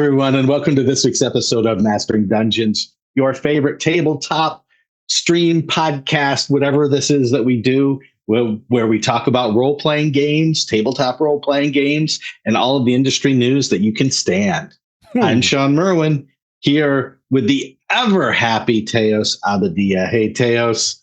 everyone, and welcome to this week's episode of Mastering Dungeons, your favorite tabletop stream podcast, whatever this is that we do, where we talk about role-playing games, tabletop role-playing games, and all of the industry news that you can stand. I'm Shawn Merwin, here with the ever-happy Teos Abadia. Hey, Teos.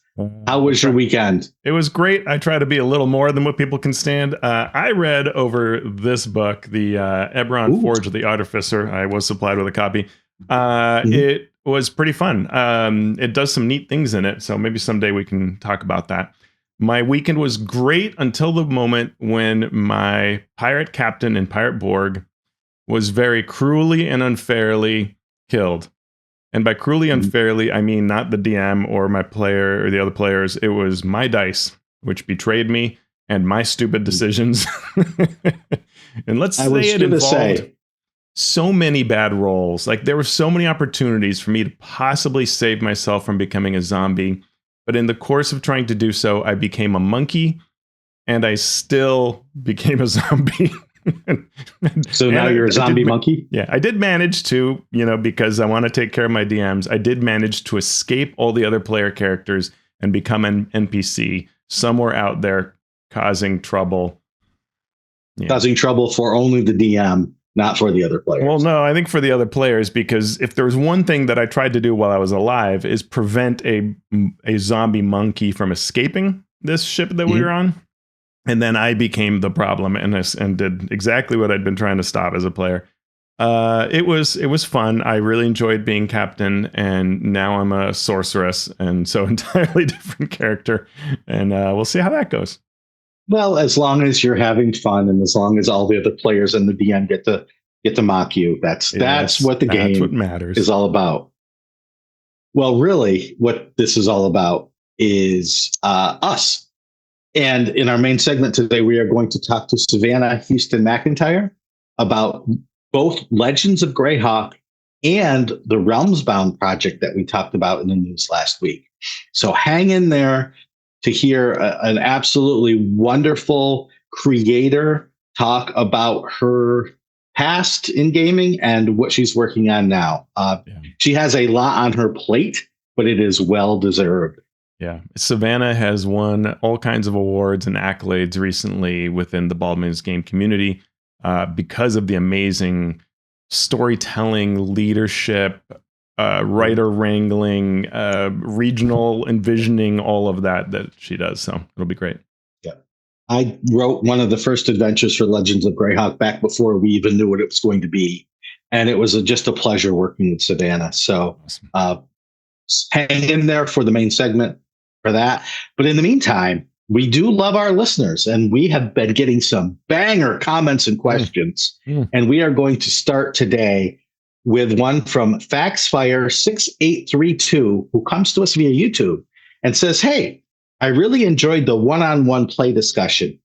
How was your weekend? It was great. I try to be a little more than what people can stand. I read over this book, the Eberron Forge of the Artificer. I was supplied with a copy. It was pretty fun. It does some neat things in it, so maybe someday we can talk about that. My weekend was great until the moment when my pirate captain in Pirate Borg was very cruelly and unfairly killed. And by cruelly unfairly, I mean not the DM or my player or the other players. It was my dice, which betrayed me and my stupid decisions. And let's say it involved so many bad rolls. Like there were so many opportunities for me to possibly save myself from becoming a zombie. But in the course of trying to do so, I became a monkey and I still became a zombie. So now you're a zombie monkey? Yeah, I did manage to, because I want to take care of my DMs, I did manage to escape all the other player characters and become an NPC somewhere out there causing trouble. Yeah. Causing trouble for only the DM, not for the other players. Well, no, I think for the other players, because if there was one thing that I tried to do while I was alive is prevent a zombie monkey from escaping this ship that we were on. And then I became the problem and did exactly what I'd been trying to stop as a player. It was fun. I really enjoyed being captain, and now I'm a sorceress, and so entirely different character. And we'll see how that goes. Well, as long as you're having fun, and as long as all the other players and the DM get to mock you, that's what the game matters. Is all about. Well, really, what this is all about is us. And in our main segment today, we are going to talk to Savannah Houston McIntyre about both Legends of Greyhawk and the Realmsbound project that we talked about in the news last week. So hang in there to hear an absolutely wonderful creator talk about her past in gaming and what she's working on now. She has a lot on her plate, but it is well deserved. Yeah, Savannah has won all kinds of awards and accolades recently within the Baldwin's game community because of the amazing storytelling, leadership, writer wrangling, regional envisioning, all of that she does. So it'll be great. Yeah, I wrote one of the first adventures for Legends of Greyhawk back before we even knew what it was going to be, and it was just a pleasure working with Savannah. So hang in there for the main segment for that. But in the meantime, we do love our listeners, and we have been getting some banger comments and questions. And we are going to start today with one from Faxfire6832, who comes to us via YouTube and says, "Hey, I really enjoyed the one-on-one play discussion.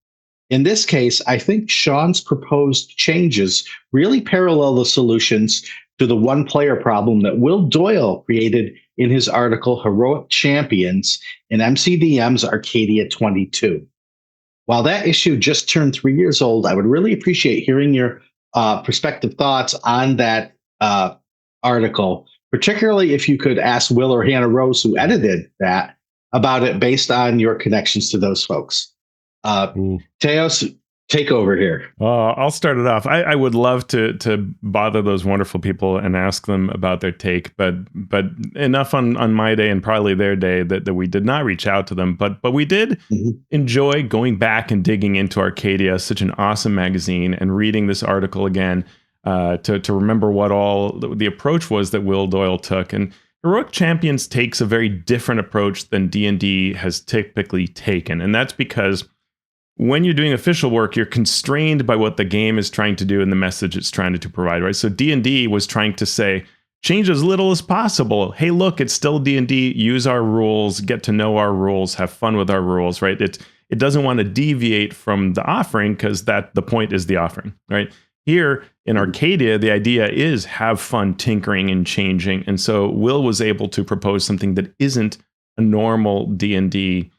In this case, I think Shawn's proposed changes really parallel the solutions to the one-player problem that Will Doyle created in his article, Heroic Champions, in MCDM's Arcadia 22. While that issue just turned 3 years old, I would really appreciate hearing your perspective thoughts on that article, particularly if you could ask Will or Hannah Rose, who edited that, about it based on your connections to those folks." Teos, take over here. I'll start it off. I would love to bother those wonderful people and ask them about their take, but enough on my day and probably their day that we did not reach out to them. But we did enjoy going back and digging into Arcadia, such an awesome magazine, and reading this article again to remember what all the approach was that Will Doyle took. And Heroic Champions takes a very different approach than D&D has typically taken, and that's because when you're doing official work, you're constrained by what the game is trying to do and the message it's trying to provide, right? So D&D was trying to say, change as little as possible. Hey, look, it's still D&D. Use our rules, get to know our rules, have fun with our rules, right? It doesn't want to deviate from the offering because the point is the offering, right? Here in Arcadia, the idea is have fun tinkering and changing. And so Will was able to propose something that isn't a normal D&D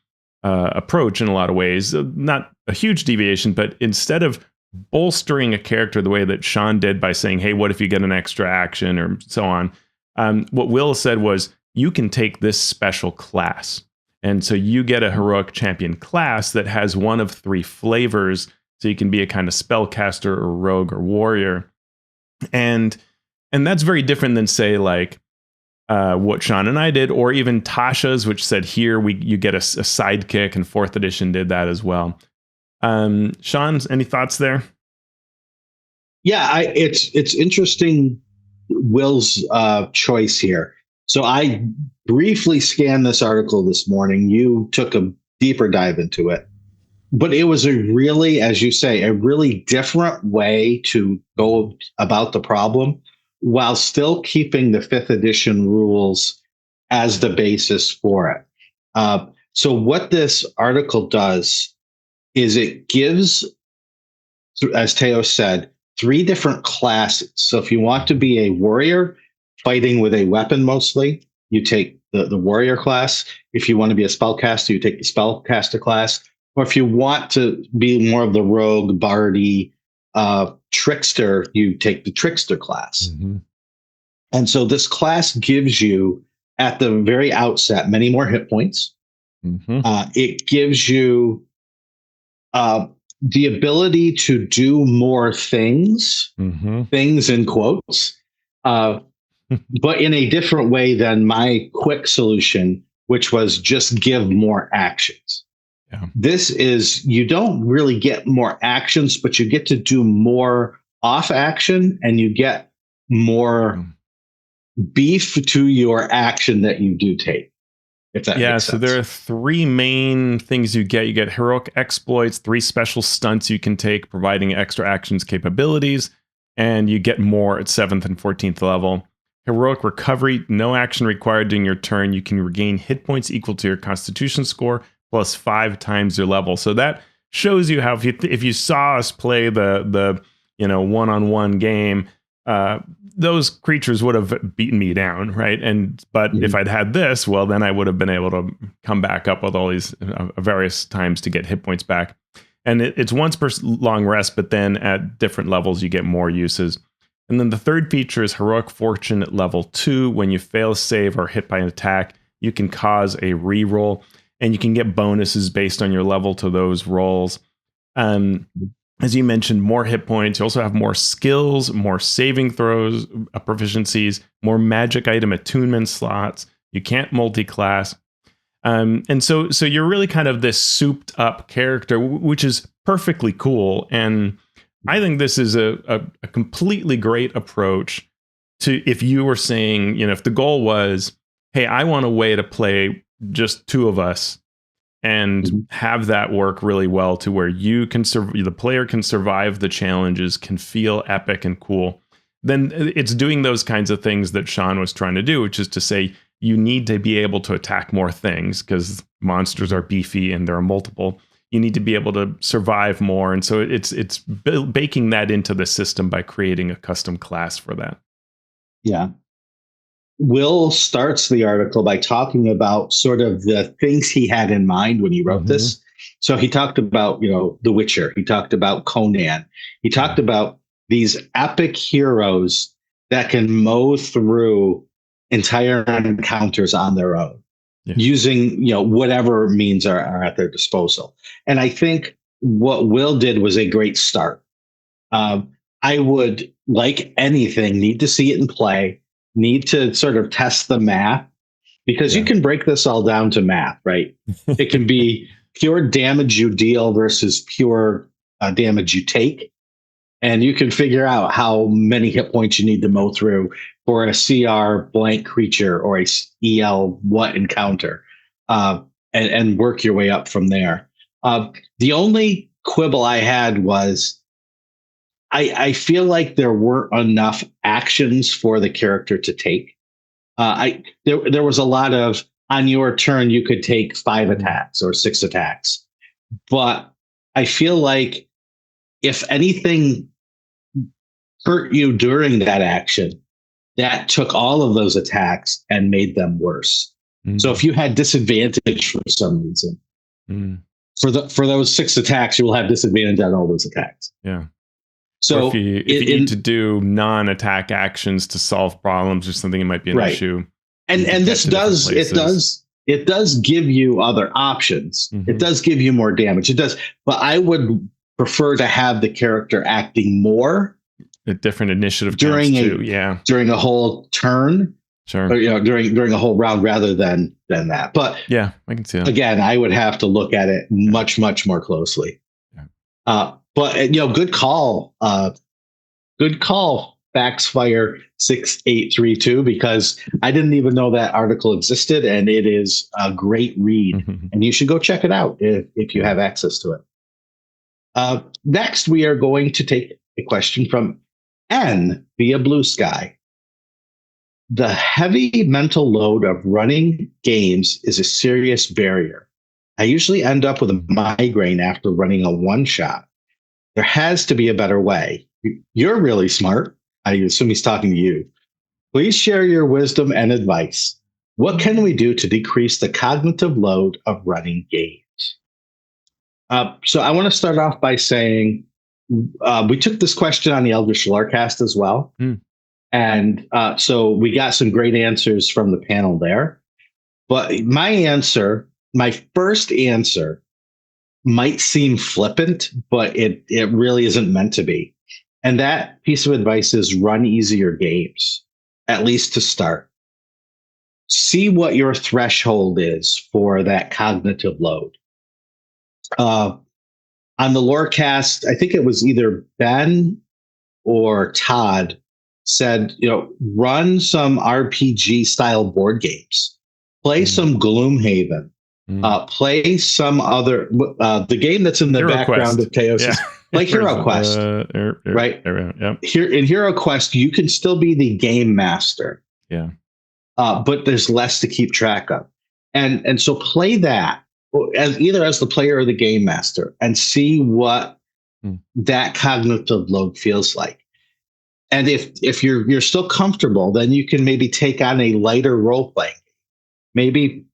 approach in a lot of ways. Not a huge deviation, but instead of bolstering a character the way that Shawn did by saying, hey, what if you get an extra action or so on? What Will said was, you can take this special class. And so you get a heroic champion class that has one of 3 flavors. So you can be a kind of spellcaster or rogue or warrior. And that's very different than, say, like what Shawn and I did, or even Tasha's, which said here you get a sidekick, and 4th edition did that as well. Shawn, any thoughts there? Yeah, it's interesting, Will's choice here. So I briefly scanned this article this morning. You took a deeper dive into it, but it was a really, as you say, a really different way to go about the problem while still keeping the 5th edition rules as the basis for it. So what this article does is it gives, as Teos said, 3 different classes. So if you want to be a warrior fighting with a weapon mostly, you take the warrior class. If you want to be a spellcaster, you take the spellcaster class. Or if you want to be more of the rogue, bardy, trickster, you take the trickster class. Mm-hmm. And so this class gives you, at the very outset, many more hit points. Mm-hmm. It gives you the ability to do more things, mm-hmm. things in quotes, but in a different way than my quick solution, which was just give more actions. Yeah. This is, you don't really get more actions, but you get to do more off action, and you get more beef to your action that you do take. If that makes sense. So there are 3 main things you get. You get heroic exploits, 3 special stunts you can take, providing extra actions capabilities, and you get more at 7th and 14th level. Heroic recovery, no action required during your turn. You can regain hit points equal to your constitution score plus 5 times your level. So that shows you how, if you saw us play the one-on-one game, those creatures would have beaten me down, right? But if I'd had this, well, then I would have been able to come back up with all these various times to get hit points back. And it's once per long rest, but then at different levels you get more uses. And then the third feature is heroic fortune at level 2. When you fail a save or hit by an attack, you can cause a reroll, and you can get bonuses based on your level to those rolls. As you mentioned, more hit points. You also have more skills, more saving throws, proficiencies, more magic item attunement slots. You can't multi-class. And so you're really kind of this souped up character, which is perfectly cool. And I think this is a completely great approach to, if you were saying, if the goal was, hey, I want a way to play just 2 of us and have that work really well to where you can the player can survive the challenges, can feel epic and cool, then it's doing those kinds of things that Shawn was trying to do, which is to say you need to be able to attack more things because monsters are beefy and there are multiple. You need to be able to survive more. And so it's baking that into the system by creating a custom class for that. Yeah. Will starts the article by talking about sort of the things he had in mind when he wrote this. So he talked about, The Witcher. He talked about Conan. He talked about these epic heroes that can mow through entire encounters on their own, using, whatever means are at their disposal. And I think what Will did was a great start. I would, like anything, need to see it in play, need to sort of test the math, because you can break this all down to math, right? It can be pure damage you deal versus pure damage you take. And you can figure out how many hit points you need to mow through for a CR blank creature or a EL what encounter, and work your way up from there. The only quibble I had was I feel like there weren't enough actions for the character to take. There was a lot of, on your turn, you could take 5 attacks or 6 attacks. But I feel like if anything hurt you during that action, that took all of those attacks and made them worse. So if you had disadvantage for some reason, for those 6 attacks, you will have disadvantage on all those attacks. Yeah. Or So if you need to do non-attack actions to solve problems or something, it might be an right. issue. And this does it does give you other options. It does give you more damage. It does, but I would prefer to have the character acting more. A different initiative during during a whole turn, sure, or during a whole round rather than that. But yeah, I can see that. Again, I would have to look at it much more closely. Yeah. But good call. Good call, Faxfire 6832, because I didn't even know that article existed, and it is a great read, and you should go check it out if you have access to it. Next, we are going to take a question from N via Bluesky. The heavy mental load of running games is a serious barrier. I usually end up with a migraine after running a one-shot. There has to be a better way. You're really smart. I assume he's talking to you. Please share your wisdom and advice. What can we do to decrease the cognitive load of running games? So I want to start off by saying we took this question on the Eldritch Lorecast as well. And so we got some great answers from the panel there. But my first answer might seem flippant, but it really isn't meant to be. And that piece of advice is run easier games, at least to start. See what your threshold is for that cognitive load. On the Lorecast, I think it was either Ben or Todd said, run some RPG style board games, play some Gloomhaven, play some other, the game that's in the Hero background Quest. of Teos, like Hero Quest, right? Here in Hero Quest, you can still be the game master, but there's less to keep track of, and so play that as the player or the game master, and see what that cognitive load feels like. And if you're still comfortable, then you can maybe take on a lighter role playing. Maybe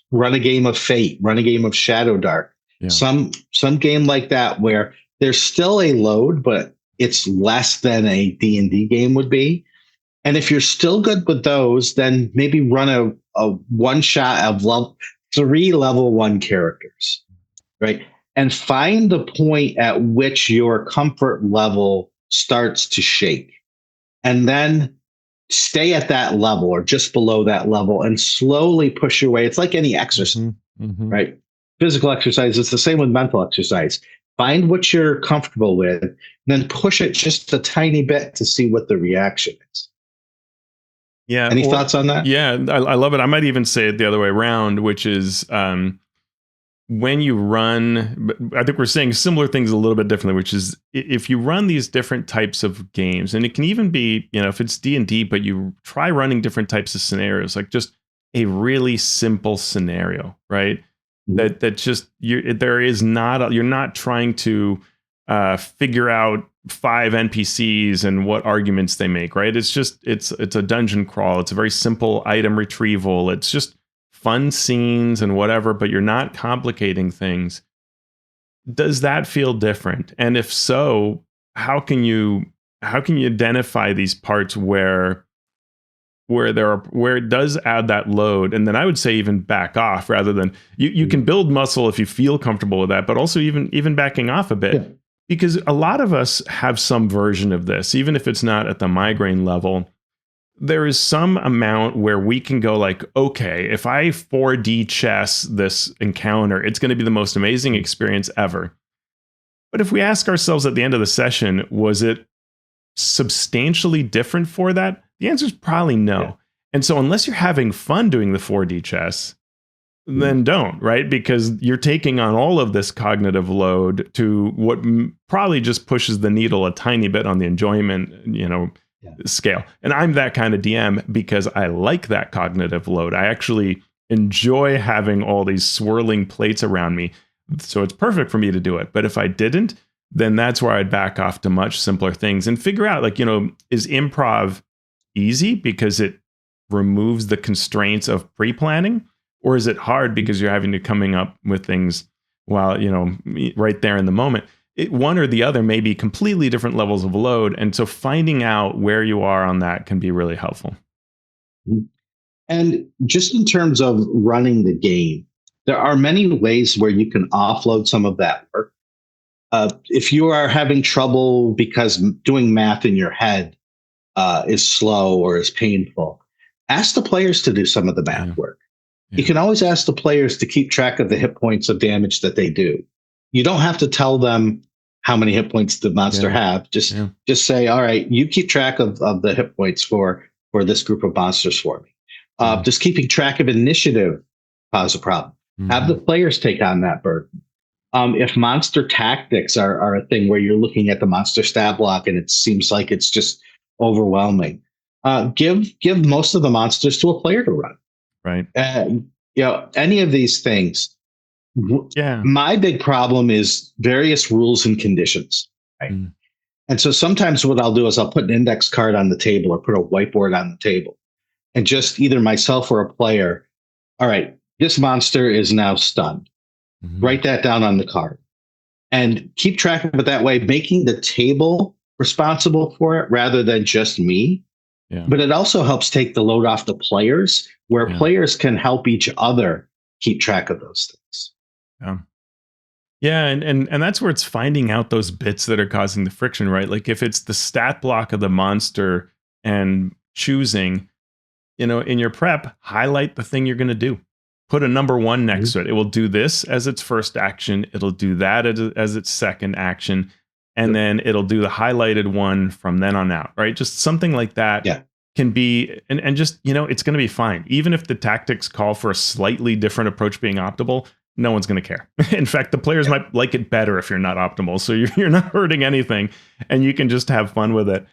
run a game of Fate, run a game of Shadow Dark, some game like that where there's still a load, but it's less than a D&D game would be. And if you're still good with those, then maybe run a one shot of 3 level 1 characters, right? And find the point at which your comfort level starts to shake. And then stay at that level or just below that level and slowly push your way. It's like any exercise, right? Physical exercise, it's the same with mental exercise. Find what you're comfortable with, and then push it just a tiny bit to see what the reaction is. Yeah. Any thoughts on that? Yeah, I love it. I might even say it the other way around, which is when you run, I think we're saying similar things a little bit differently, which is if you run these different types of games, and it can even be, if it's D&D, but you try running different types of scenarios, like just a really simple scenario, right? That just, you're not trying to figure out 5 NPCs and what arguments they make, right? It's just, it's a dungeon crawl. It's a very simple item retrieval. It's just fun scenes and whatever, but you're not complicating things. Does that feel different? And if so, how can you identify these parts where it does add that load? And then I would say even back off, rather than you can build muscle if you feel comfortable with that, but also even backing off a bit, because a lot of us have some version of this, even if it's not at the migraine level. There is some amount where we can go like, okay, if I 4D chess this encounter, it's going to be the most amazing experience ever. But if we ask ourselves at the end of the session, was it substantially different for that? The answer is probably no. Yeah. And so unless you're having fun doing the 4D chess, then don't, right? Because you're taking on all of this cognitive load to what probably just pushes the needle a tiny bit on the enjoyment, scale. And I'm that kind of DM because I like that cognitive load. I actually enjoy having all these swirling plates around me. So it's perfect for me to do it. But if I didn't, then that's where I'd back off to much simpler things and figure out, is improv easy because it removes the constraints of pre-planning? Or is it hard because you're having to coming up with things while, right there in the moment? one or the other may be completely different levels of load. And so finding out where you are on that can be really helpful. And just in terms of running the game, there are many ways where you can offload some of that work. If you are having trouble because doing math in your head is slow or is painful, ask the players to do some of the math work. You can always ask the players to keep track of the hit points of damage that they do. You don't have to tell them how many hit points the monster have. Just say, all right, you keep track of the hit points for this group of monsters for me. Just keeping track of initiative cause a problem. Have the players take on that burden. If monster tactics are a thing where you're looking at the monster stat block and it seems like it's just overwhelming, give most of the monsters to a player to run. Right. Any of these things. Yeah. My big problem is various rules and conditions. Right? And so sometimes what I'll do is I'll put an index card on the table or put a whiteboard on the table, and just either myself or a player, all right, this monster is now stunned. Write that down on the card and keep track of it that way, making the table responsible for it rather than just me. But it also helps take the load off the players, where players can help each other keep track of those things. And that's where it's finding out those bits that are causing the friction, right? Like if it's the stat block of the monster and choosing, in your prep, highlight the thing you're going to do. Put a number 1 next to it. It will do this as its first action. It'll do that as its second action. And then it'll do the highlighted one from then on out, right? Just something like that can be, and just, it's going to be fine. Even if the tactics call for a slightly different approach being optimal, no one's going to care. In fact, the players might like it better if you're not optimal. So you're not hurting anything and you can just have fun with it.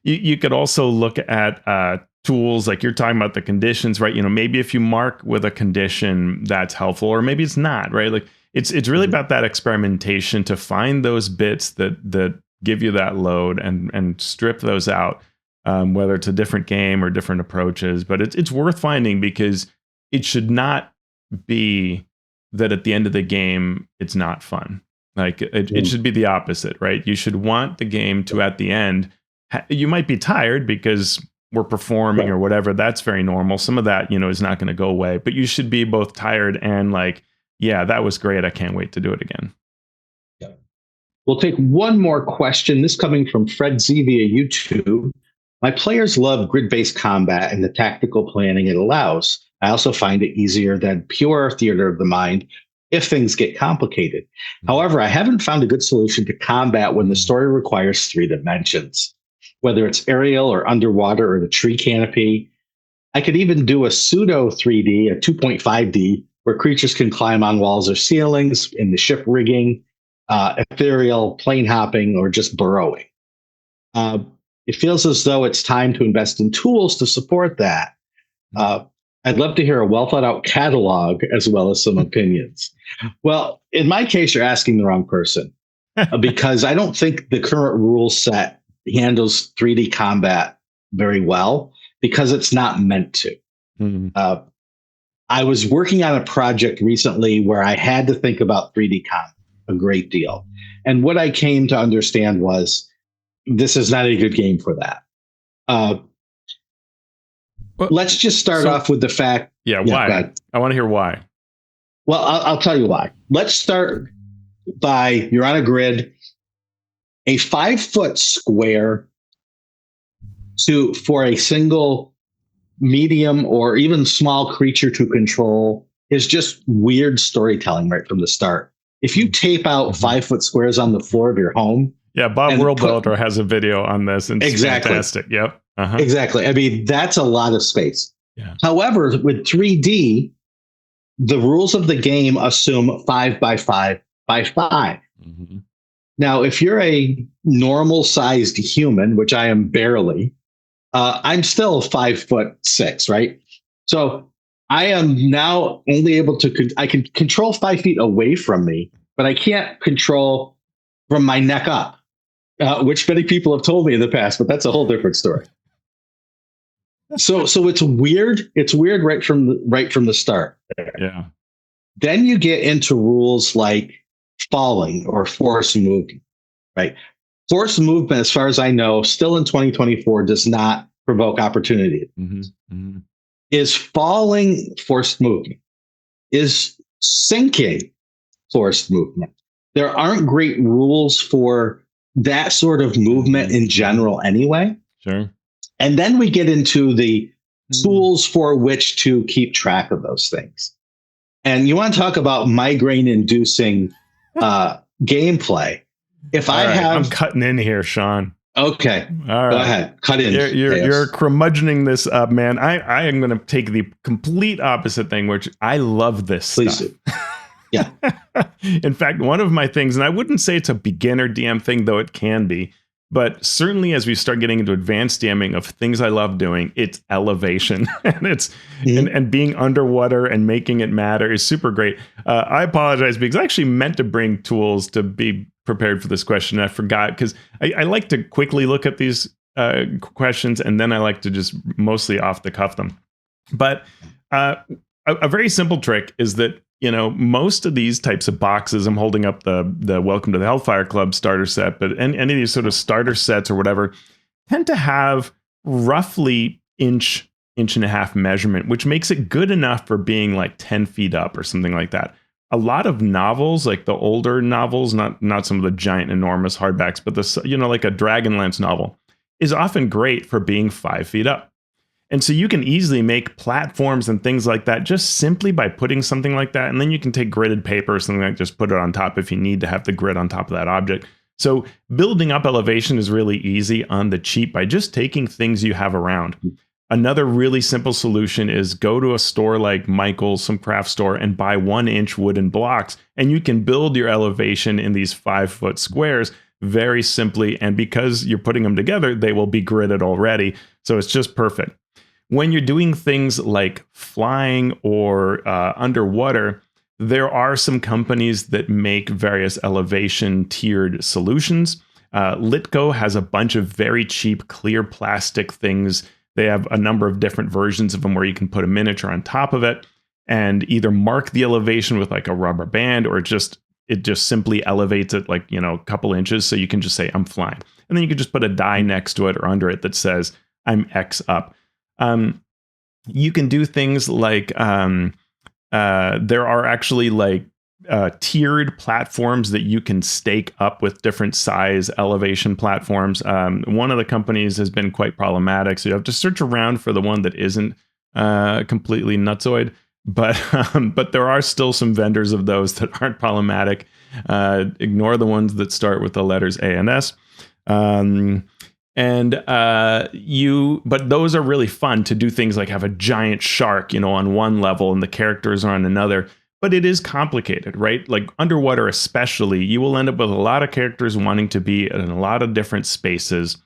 You could also look at tools like you're talking about the conditions, right? Maybe if you mark with a condition that's helpful, or maybe it's not, right? Like it's really about that experimentation to find those bits that give you that load and strip those out, whether it's a different game or different approaches. But it's worth finding, because it should not be that at the end of the game it's not fun. Like it should be the opposite, right? You should want the game to, at the end, you might be tired because we're performing or whatever. That's very normal. Some of that, is not going to go away, but you should be both tired and like, yeah, that was great. I can't wait to do it again. We'll take one more question. This coming from Fred Z via YouTube. My players love grid-based combat and the tactical planning it allows. I also find it easier than pure theater of the mind if things get complicated. However, I haven't found a good solution to combat when the story requires 3 dimensions, whether it's aerial or underwater or the tree canopy. I could even do a pseudo 3D, a 2.5D, where creatures can climb on walls or ceilings, in the ship rigging, ethereal plane hopping, or just burrowing. It feels as though it's time to invest in tools to support that. I'd love to hear a well thought out catalog as well as some opinions. Well, in my case, you're asking the wrong person, because I don't think the current rule set handles 3D combat very well, because it's not meant to. I was working on a project recently where I had to think about 3D combat a great deal. And what I came to understand was this is not a good game for that. Let's just start off with the fact. Why? I want to hear why. Well, I'll tell you why. Let's start by, you're on a grid, a 5-foot square for a single medium or even small creature to control is just weird storytelling right from the start. If you tape out 5-foot squares on the floor of your home. Yeah, Bob Worldbuilder has a video on this, and it's fantastic. Yep. Exactly. I mean, that's a lot of space. Yeah. However, with 3D, the rules of the game assume 5 by 5 by 5. Now, if you're a normal sized human, which I am barely, I'm still 5'6", right? So I am now only able to, I can control 5 feet away from me, but I can't control from my neck up, which many people have told me in the past, but that's a whole different story. So it's weird. It's weird right from the start. Yeah. Then you get into rules like falling or forced movement, right? Forced movement, as far as I know, still in 2024 does not provoke opportunity. Mm-hmm. Mm-hmm. Is falling forced movement? Is sinking forced movement? There aren't great rules for that sort of movement in general anyway. Sure. And then we get into the tools for which to keep track of those things. And you want to talk about migraine inducing gameplay. If I have, I'm cutting in here, Shawn. Okay. All right. Go ahead. Cut in. You're curmudgeoning this up, man. I am going to take the complete opposite thing, which I love this Please stuff. do. Yeah. In fact, one of my things, and I wouldn't say it's a beginner DM thing, though it can be, but certainly as we start getting into advanced DMing of things I love doing, it's elevation and it's and being underwater and making it matter is super great. I apologize because I actually meant to bring tools to be prepared for this question. And I forgot because I like to quickly look at these questions and then I like to just mostly off the cuff them. But a very simple trick is that, you know, most of these types of boxes, I'm holding up the Welcome to the Hellfire Club starter set, but any of these sort of starter sets or whatever tend to have roughly inch and a half measurement, which makes it good enough for being like 10 feet up or something like that. A lot of novels, like the older novels, not some of the giant, enormous hardbacks, but the, you know, like a Dragonlance novel is often great for being 5 feet up. And so you can easily make platforms and things like that just simply by putting something like that. And then you can take gridded paper or something like just put it on top if you need to have the grid on top of that object. So building up elevation is really easy on the cheap by just taking things you have around. Another really simple solution is go to a store like Michael's, some craft store, and buy 1-inch wooden blocks. And you can build your elevation in these 5-foot squares very simply. And because you're putting them together, they will be gridded already. So it's just perfect. When you're doing things like flying or underwater, there are some companies that make various elevation tiered solutions. Litco has a bunch of very cheap clear plastic things. They have a number of different versions of them where you can put a miniature on top of it and either mark the elevation with like a rubber band or it just simply elevates it like, you know, a couple inches. So you can just say, I'm flying. And then you can just put a die next to it or under it that says, I'm X up. You can do things like there are actually like tiered platforms that you can stake up with different size elevation platforms. One of the companies has been quite problematic, so you have to search around for the one that isn't completely nutsoid. But there are still some vendors of those that aren't problematic. Ignore the ones that start with the letters A and S. But those are really fun to do things like have a giant shark, you know, on one level and the characters are on another. But it is complicated, right? Like underwater, especially, you will end up with a lot of characters wanting to be in a lot of different spaces,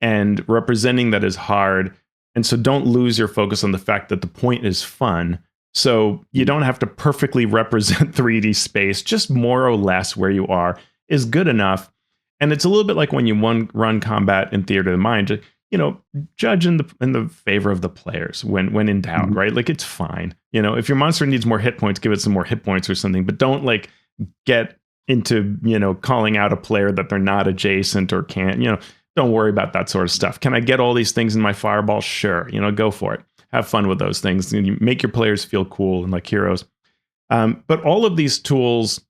and representing that is hard. And so don't lose your focus on the fact that the point is fun. So you don't have to perfectly represent 3D space, just more or less where you are is good enough. And it's a little bit like when you run combat in Theater of the Mind, you know, judge in the favor of the players when in doubt, right? Like it's fine. You know, if your monster needs more hit points, give it some more hit points or something, but don't like get into, you know, calling out a player that they're not adjacent or can't, you know, don't worry about that sort of stuff. Can I get all these things in my fireball? Sure. You know, go for it. Have fun with those things. You make your players feel cool and like heroes. But all of these tools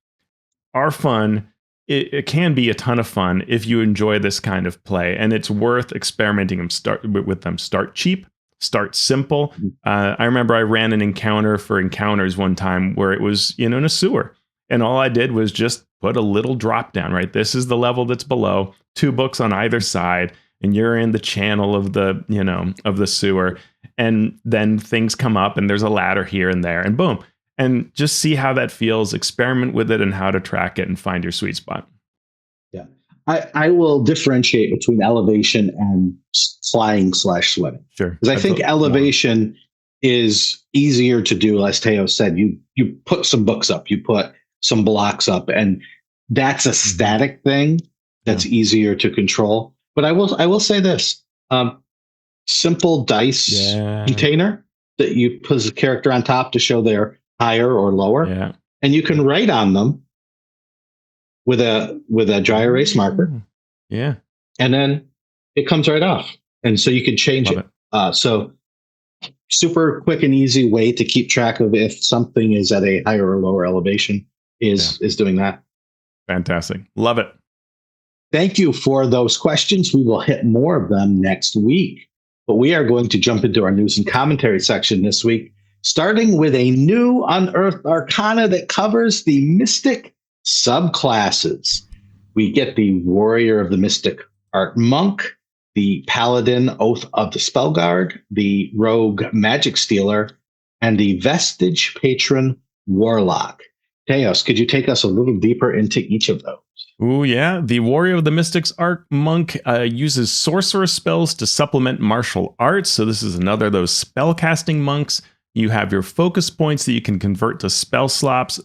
are fun. It can be a ton of fun if you enjoy this kind of play, and it's worth experimenting with them. Start cheap, start simple. I remember I ran an encounter for encounters one time where it was, you know, in a sewer, and all I did was just put a little drop down, right? This is the level that's below, 2 books on either side, and you're in the channel of the, you know, of the sewer, and then things come up and there's a ladder here and there, and boom. And just see how that feels, experiment with it and how to track it and find your sweet spot. Yeah. I will differentiate between elevation and flying/swimming. Sure. Because I think elevation is easier to do, as Teos said. You put some books up, you put some blocks up, and that's a static thing that's easier to control. But I will say this. Simple dice container that you put a character on top to show their higher or lower. Yeah. And you can write on them with a dry erase marker, Yeah, and then it comes right off. And so you can change love it. it. So super quick and easy way to keep track of if something is at a higher or lower elevation is doing that. Fantastic. Love it. Thank you for those questions. We will hit more of them next week. But we are going to jump into our news and commentary section this week, starting with a new unearthed arcana that covers the Mystic subclasses. We get the Warrior of the Mystic Art Monk, the Paladin Oath of the Spellguard, the Rogue Magic Stealer, and the Vestige Patron Warlock. Teos, could you take us a little deeper into each of those? Ooh, yeah. The Warrior of the Mystics Art Monk uses sorcerer spells to supplement martial arts. So this is another of those spellcasting monks. You have your focus points that you can convert to spell slots,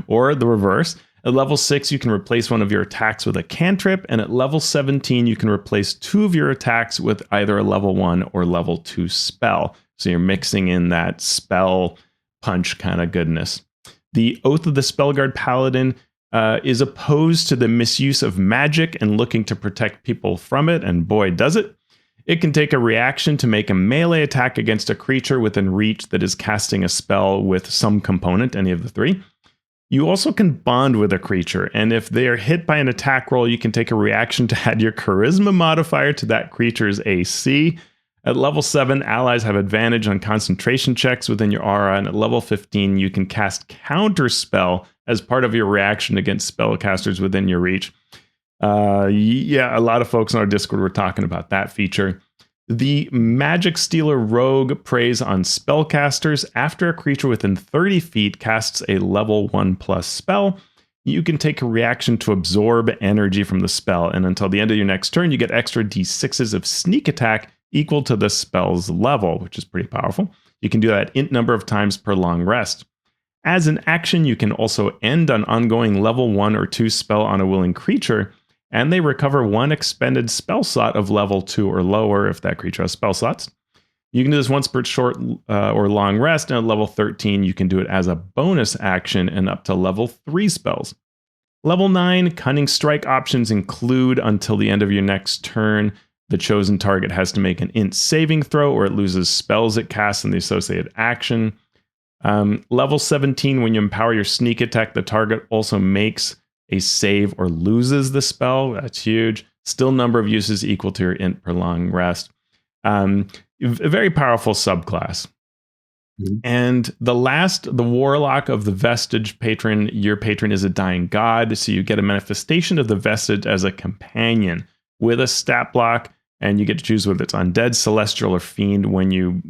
or the reverse. At level 6, you can replace one of your attacks with a cantrip, and at level 17, you can replace 2 of your attacks with either a level 1 or level 2 spell. So you're mixing in that spell punch kind of goodness. The Oath of the Spellguard Paladin is opposed to the misuse of magic and looking to protect people from it, and boy, does it. It can take a reaction to make a melee attack against a creature within reach that is casting a spell with some component, any of the 3. You also can bond with a creature, and if they are hit by an attack roll, you can take a reaction to add your charisma modifier to that creature's AC. At level 7, allies have advantage on concentration checks within your aura, and at level 15, you can cast Counterspell as part of your reaction against spellcasters within your reach. Yeah, a lot of folks on our Discord were talking about that feature. The Magic Stealer Rogue preys on spellcasters. After a creature within 30 feet casts a level 1+ spell, you can take a reaction to absorb energy from the spell, and until the end of your next turn, you get extra d6s of sneak attack equal to the spell's level, which is pretty powerful. You can do that int number of times per long rest. As an action, you can also end an ongoing level 1 or 2 spell on a willing creature, and they recover 1 expended spell slot of level 2 or lower if that creature has spell slots. You can do this once per short or long rest, and at level 13, you can do it as a bonus action and up to level 3 spells. Level 9, Cunning Strike options include until the end of your next turn, the chosen target has to make an int saving throw or it loses spells it casts in the associated action. Level 17, when you empower your sneak attack, the target also makes a save or loses the spell. That's huge. Still number of uses equal to your int per long rest. A very powerful subclass. Mm-hmm. And the Warlock of the Vestige Patron. Your patron is a dying god, so you get a manifestation of the Vestige as a companion with a stat block, and you get to choose whether it's undead, celestial, or fiend when you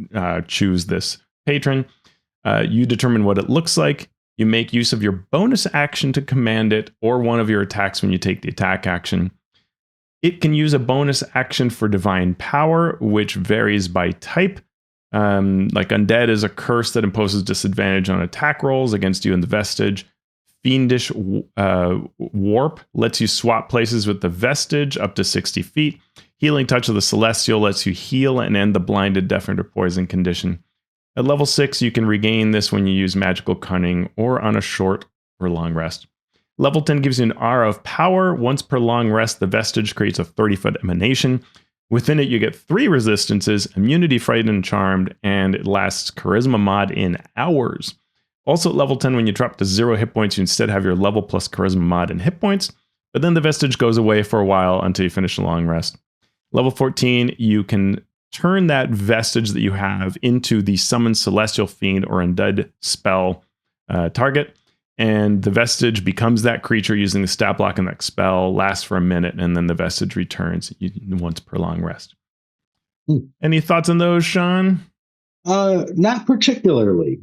choose this patron. You determine what it looks like. You make use of your bonus action to command it, or one of your attacks when you take the attack action. It can use a bonus action for divine power, which varies by type. Like undead is a curse that imposes disadvantage on attack rolls against you and the Vestige. Fiendish warp lets you swap places with the Vestige up to 60 feet. Healing Touch of the Celestial lets you heal and end the blinded, deafened, or poisoned condition. At level 6, you can regain this when you use Magical Cunning or on a short or long rest. Level 10 gives you an Aura of Power. Once per long rest, the Vestige creates a 30-foot emanation. Within it, you get 3 resistances, Immunity, Frightened, and Charmed, and it lasts Charisma mod in hours. Also at level 10, when you drop to 0 hit points, you instead have your level plus Charisma mod in hit points, but then the Vestige goes away for a while until you finish a long rest. Level 14, you can turn that Vestige that you have into the Summon Celestial Fiend or Undead spell target, and the Vestige becomes that creature using the stat block and that spell, lasts for a minute, and then the Vestige returns once per long rest. Any thoughts on those, Shawn? Not particularly.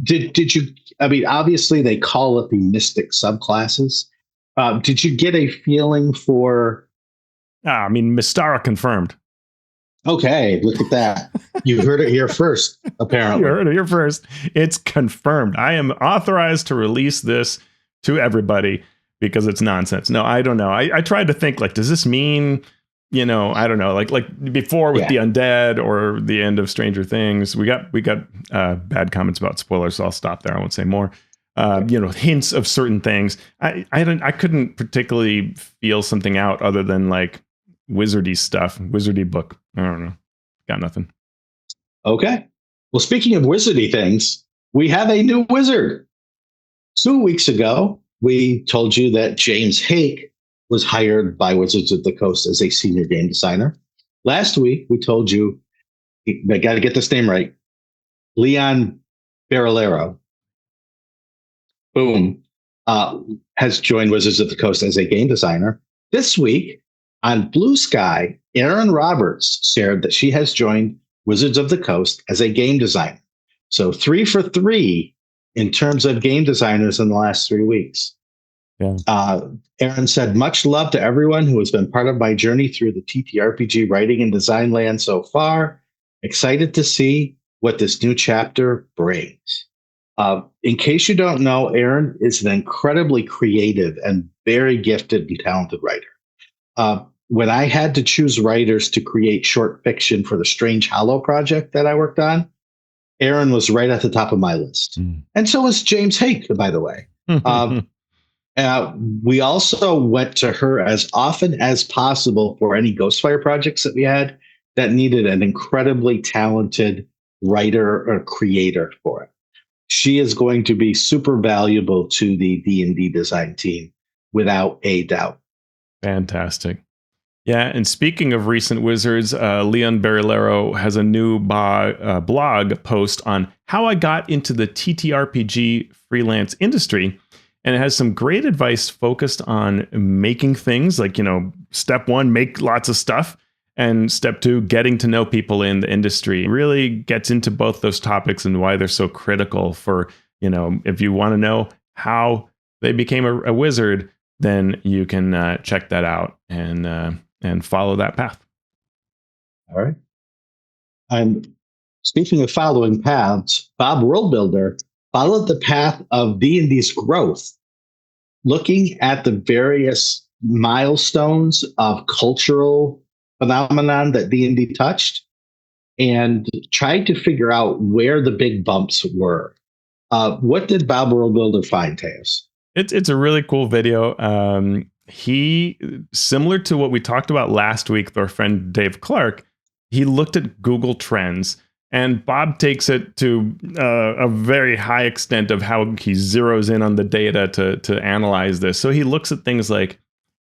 Did you? I mean, obviously they call it the Mystic subclasses. Did you get a feeling for? I mean, Mystara confirmed. Okay, look at that. You heard it here first, apparently. You heard it here first. It's confirmed. I am authorized to release this to everybody because it's nonsense. No, I don't know. I tried to think, like, does this mean, I don't know, like before with the undead or the end of Stranger Things? We got bad comments about spoilers, so I'll stop there. I won't say more. hints of certain things. I couldn't particularly feel something out other than like wizardy stuff, wizardy book. I don't know. Got nothing. Okay. Well, speaking of wizardy things, we have a new wizard. 2 weeks ago, we told you that James Hake was hired by Wizards of the Coast as a senior game designer. Last week, we told you, I got to get this name right, Leon Barilaro, boom, has joined Wizards of the Coast as a game designer. This week, on Bluesky, Erin Roberts shared that she has joined Wizards of the Coast as a game designer. So 3 for 3 in terms of game designers in the last 3 weeks. Yeah. Erin said, much love to everyone who has been part of my journey through the TTRPG writing and design land so far. Excited to see what this new chapter brings. In case you don't know, Erin is an incredibly creative and very gifted and talented writer. When I had to choose writers to create short fiction for the Strange Hollow project that I worked on, Erin was right at the top of my list. And so was James Hake, by the way. We also went to her as often as possible for any Ghostfire projects that we had that needed an incredibly talented writer or creator for it. She is going to be super valuable to the D&D design team, without a doubt. Fantastic. Yeah, and speaking of recent wizards, Leon Barilaro has a new blog post on how I got into the TTRPG freelance industry. And it has some great advice focused on making things like, step 1, make lots of stuff. And step 2, getting to know people in the industry. It really gets into both those topics and why they're so critical for, if you want to know how they became a wizard, then you can check that out and follow that path. All right. And speaking of following paths, Bob Worldbuilder followed the path of D&D's growth, looking at the various milestones of cultural phenomenon that D&D touched and tried to figure out where the big bumps were. What did Bob Worldbuilder find, Teos? It's a really cool video. He, similar to what we talked about last week with our friend Dave Clark, he looked at Google Trends, and Bob takes it to a very high extent of how he zeroes in on the data to analyze this. So he looks at things like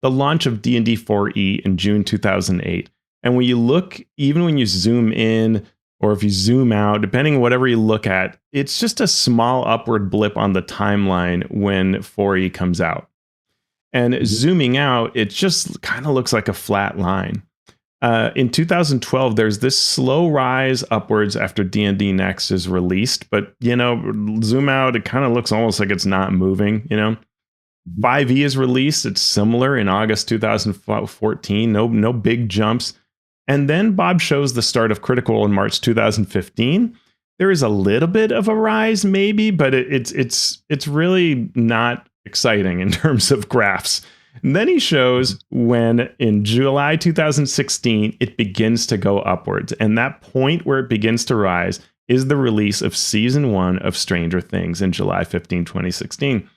the launch of D&D 4E in June 2008. And when you look, even when you zoom in or if you zoom out, depending on whatever you look at, it's just a small upward blip on the timeline when 4E comes out. And zooming out, it just kind of looks like a flat line. In 2012, there's this slow rise upwards after D&D Next is released. But, zoom out, it kind of looks almost like it's not moving, 5e is released. It's similar in August 2014. No big jumps. And then Bob shows the start of Critical Role in March 2015. There is a little bit of a rise, maybe, but it's really not exciting in terms of graphs. And then he shows when in July 2016, it begins to go upwards. And that point where it begins to rise is the release of season 1 of Stranger Things in July 15, 2016.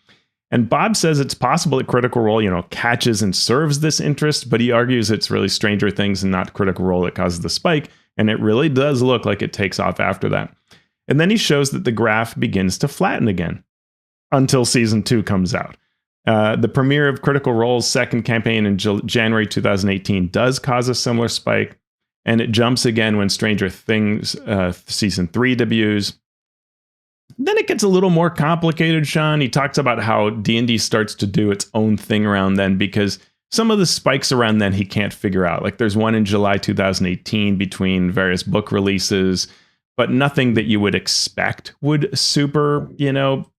And Bob says it's possible that Critical Role, catches and serves this interest, but he argues it's really Stranger Things and not Critical Role that causes the spike. And it really does look like it takes off after that. And then he shows that the graph begins to flatten again until season 2 comes out. The premiere of Critical Role's second campaign in January 2018 does cause a similar spike, and it jumps again when Stranger Things season 3 debuts. Then it gets a little more complicated, Shawn. He talks about how D&D starts to do its own thing around then because some of the spikes around then he can't figure out. Like there's one in July 2018 between various book releases, but nothing that you would expect would super,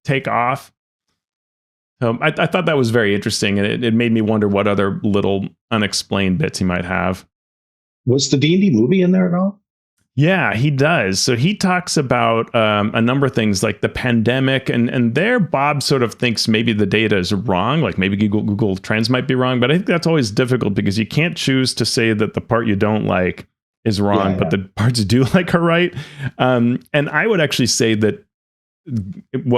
take off. I thought that was very interesting, and it made me wonder what other little unexplained bits he might have. Was the D&D movie in there at all? Yeah, he does. So he talks about a number of things like the pandemic, and there Bob sort of thinks maybe the data is wrong, like maybe Google Trends might be wrong, but I think that's always difficult because you can't choose to say that the part you don't like is wrong, but the parts you do like are right. And I would actually say that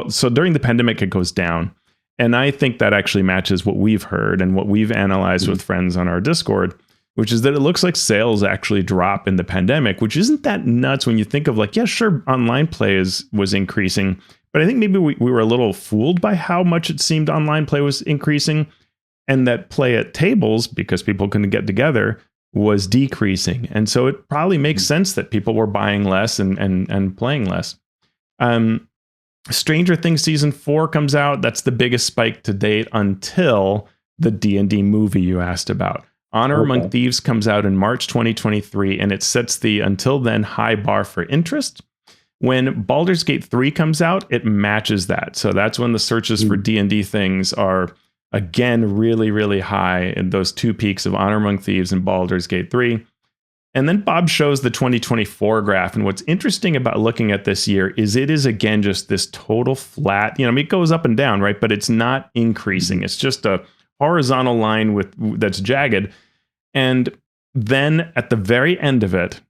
so during the pandemic, it goes down. And I think that actually matches what we've heard and what we've analyzed with friends on our Discord, which is that it looks like sales actually drop in the pandemic, which isn't that nuts when you think of like, yeah, sure, online play was increasing. But I think maybe we were a little fooled by how much it seemed online play was increasing, and that play at tables, because people couldn't get together, was decreasing. And so it probably makes sense that people were buying less and playing less. Stranger Things season 4 comes out. That's the biggest spike to date until the D&D movie you asked about. Honor Among Thieves comes out in March 2023, and it sets the until then high bar for interest. When Baldur's Gate 3 comes out, it matches that. So that's when the searches for D&D things are, again, really, really high in those two peaks of Honor Among Thieves and Baldur's Gate 3. And then Bob shows the 2024 graph. And what's interesting about looking at this year is it is, again, just this total flat, I mean, it goes up and down, right? But it's not increasing. It's just a horizontal line that's jagged. And then at the very end of it,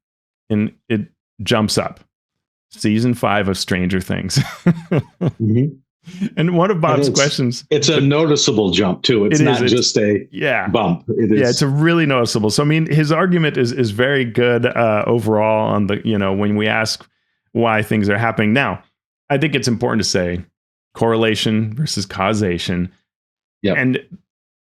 it jumps up. Season 5 of Stranger Things. And one of Bob's questions. It's a noticeable jump, too. It's not just a bump. It is. Yeah, it's a really noticeable. So, I mean, his argument is very good overall on the, when we ask why things are happening. Now, I think it's important to say correlation versus causation. Yeah.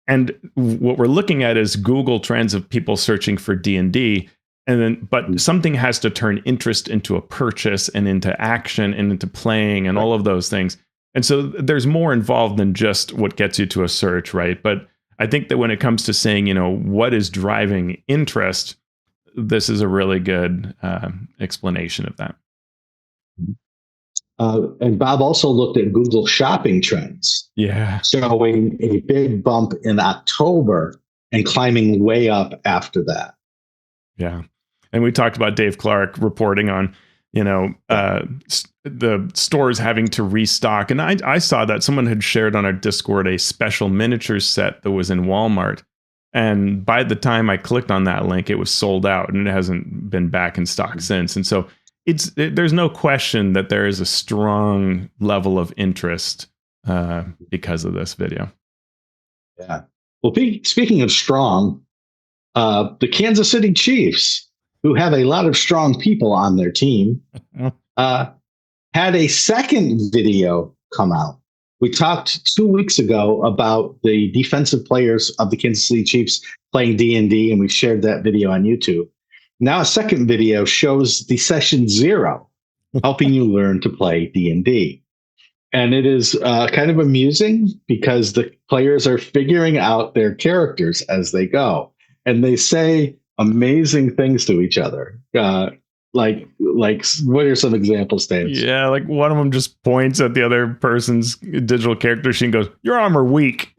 And what we're looking at is Google trends of people searching for D&D. But something has to turn interest into a purchase and into action and into playing and all of those things. And so there's more involved than just what gets you to a search, right? But I think that when it comes to saying, what is driving interest, this is a really good explanation of that. And Bob also looked at Google shopping trends. Yeah. Showing a big bump in October and climbing way up after that. Yeah. And we talked about Dave Clark reporting on, the stores having to restock. And I saw that someone had shared on our Discord a special miniatures set that was in Walmart. And by the time I clicked on that link, it was sold out and it hasn't been back in stock since. And so there's no question that there is a strong level of interest because of this video. Yeah. Well, speaking of strong, the Kansas City Chiefs, who have a lot of strong people on their team, had a second video come out. We talked 2 weeks ago about the defensive players of the Kansas City Chiefs playing D&D, and we shared that video on YouTube. Now a second video shows the session 0, helping you learn to play D&D. And it is kind of amusing because the players are figuring out their characters as they go. And they say amazing things to each other. Like what are some examples, Dave? Yeah, like one of them just points at the other person's digital character sheet and goes, "Your arm are weak."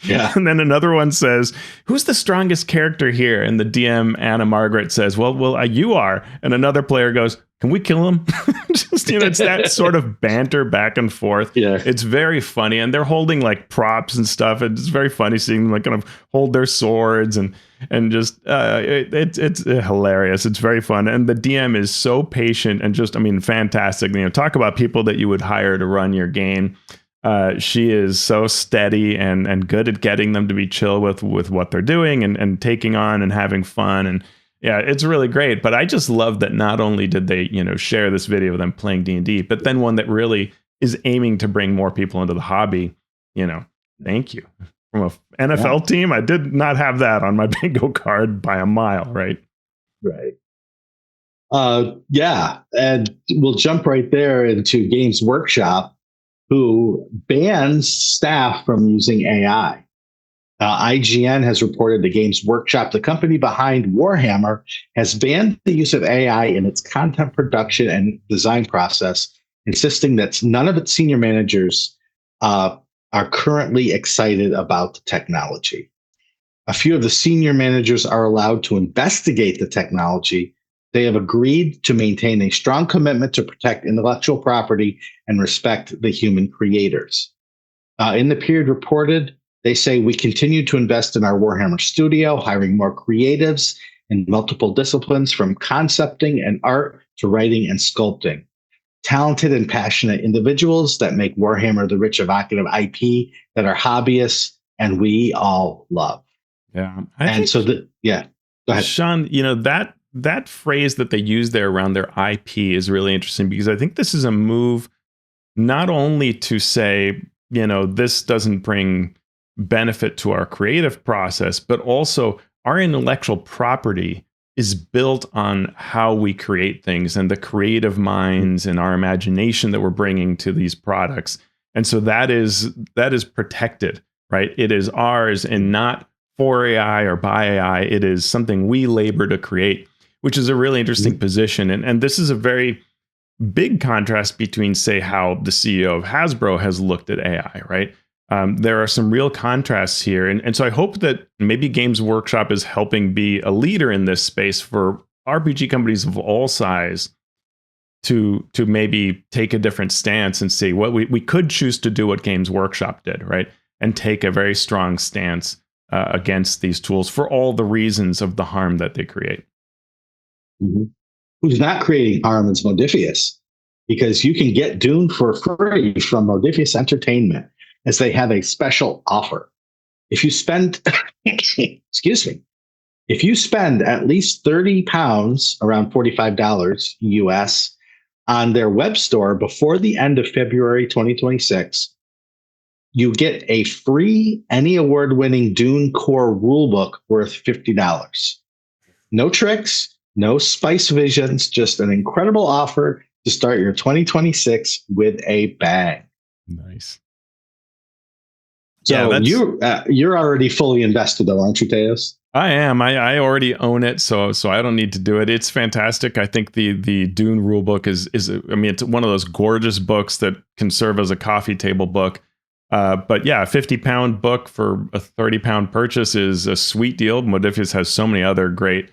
Yeah. And then another one says, "Who's the strongest character here?" And the DM, Anna Margaret, says, well, you are. And another player goes, "Can we kill him?" Just, it's that sort of banter back and forth. Yeah. It's very funny. And they're holding like props and stuff. It's very funny seeing them like kind of hold their swords and just it's hilarious. It's very fun. And the DM is so patient and just, fantastic. Talk about people that you would hire to run your game. She is so steady and good at getting them to be chill with what they're doing and taking on and having fun. And yeah, it's really great. But I just love that not only did they, share this video of them playing D&D, but then one that really is aiming to bring more people into the hobby. Thank you. From an NFL team, I did not have that on my bingo card by a mile, right? Right. Yeah. And we'll jump right there into Games Workshop, who bans staff from using AI. IGN has reported the Games Workshop, the company behind Warhammer, has banned the use of AI in its content production and design process, insisting that none of its senior managers are currently excited about the technology. A few of the senior managers are allowed to investigate the technology. They have agreed to maintain a strong commitment to protect intellectual property and respect the human creators. In the period reported, they say, "We continue to invest in our Warhammer studio, hiring more creatives in multiple disciplines, from concepting and art to writing and sculpting. talented and passionate individuals that make Warhammer the rich, evocative IP that our hobbyists and we all love. Yeah. Go ahead. Shawn, that phrase that they use there around their IP is really interesting, because I think this is a move not only to say, this doesn't bring benefit to our creative process, but also our intellectual property is built on how we create things and the creative minds and our imagination that we're bringing to these products. And so that is protected, right? It is ours and not for AI or by AI. It is something we labor to create, which is a really interesting position. And this is a very big contrast between, say, how the CEO of Hasbro has looked at AI, right? There are some real contrasts here. And so I hope that maybe Games Workshop is helping be a leader in this space for RPG companies of all size to maybe take a different stance and see what we could choose to do what Games Workshop did, right? And take a very strong stance against these tools for all the reasons of the harm that they create. Mm-hmm. Who's not creating harm is Modiphius, because you can get Dune for free from Modiphius Entertainment, as they have a special offer. If you spend, if you spend at least £30, around $45 US, on their web store before the end of February 2026, you get a free any award-winning Dune core rulebook worth $50. No tricks, no spice visions, just an incredible offer to start your 2026 with a bang. Nice. So you're already fully invested, though, aren't you, Teos? I am. I already own it, so I don't need to do it. It's fantastic. I think the Dune rulebook is it's one of those gorgeous books that can serve as a coffee table book. But yeah, a £50 book for a £30 purchase is a sweet deal. Modiphius has so many other great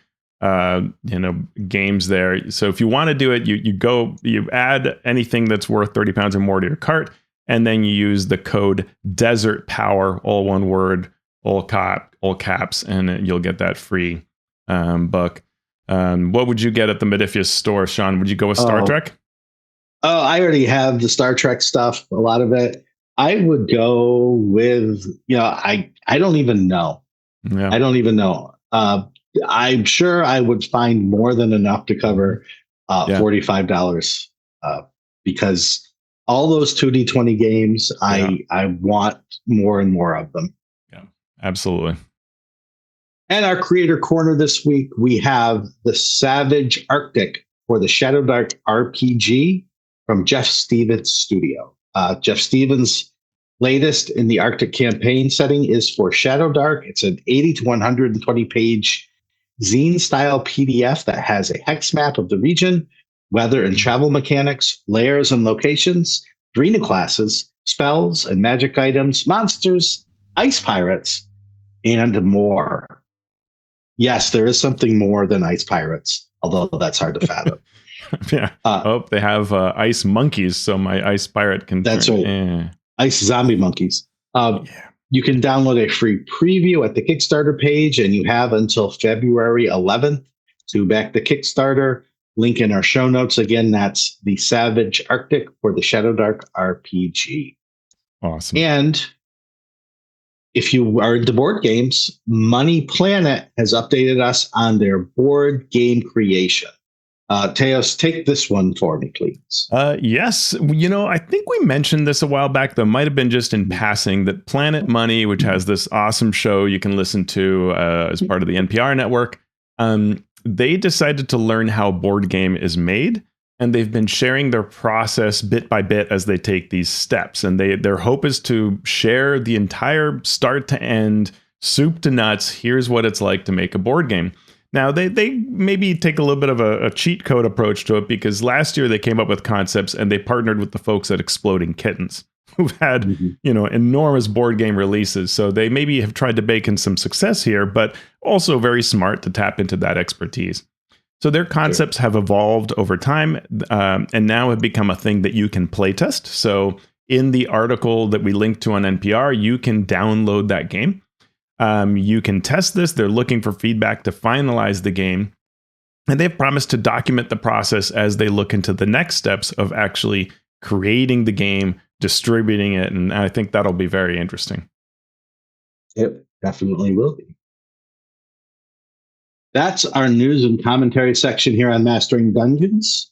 games there. So if you want to do it, you add anything that's worth £30 or more to your cart, and then you use the code Desert Power, all one word, all caps, and you'll get that free book. What would you get at the Modiphius store, Shawn? Would you go with Star Trek? Oh, I already have the Star Trek stuff, a lot of it. I would go with, I don't even know. Yeah. I don't even know. I'm sure I would find more than enough to cover $45 because all those 2D20 games, I want more and more of them. Yeah, absolutely. And our creator corner this week, we have the Savage Arctic for the Shadowdark RPG from Jeff Stevens' studio. Jeff Stevens' latest in the Arctic campaign setting is for Shadowdark. It's an 80 to 120 page zine-style PDF that has a hex map of the region, weather and travel mechanics, layers and locations, 3 new classes, spells and magic items, monsters, ice pirates, and more. Yes, there is something more than ice pirates, although that's hard to fathom. Yeah. They have ice monkeys, so my ice pirate can. That's right. Ice zombie monkeys. You can download a free preview at the Kickstarter page, and you have until February 11th to back the Kickstarter. Link in our show notes. Again, that's the Savage Arctic for the Shadowdark RPG. Awesome. And if you are into board games, Money Planet has updated us on their board game creation. Teos, take this one for me, please. Yes. I think we mentioned this a while back, though. Might have been just in passing, that Planet Money, which has this awesome show you can listen to as part of the NPR network, they decided to learn how a board game is made, and they've been sharing their process bit by bit as they take these steps. And their hope is to share the entire start to end, soup to nuts. Here's what it's like to make a board game. Now, they maybe take a little bit of a cheat code approach to it, because last year they came up with concepts and they partnered with the folks at Exploding Kittens, who've had, enormous board game releases. So they maybe have tried to bake in some success here, but also very smart to tap into that expertise. So their concepts have evolved over time and now have become a thing that you can playtest. So in the article that we linked to on NPR, you can download that game. You can test this. They're looking for feedback to finalize the game. And they've promised to document the process as they look into the next steps of actually creating the game, distributing it. And I think that'll be very interesting. It definitely will be. That's our news and commentary section here on Mastering Dungeons.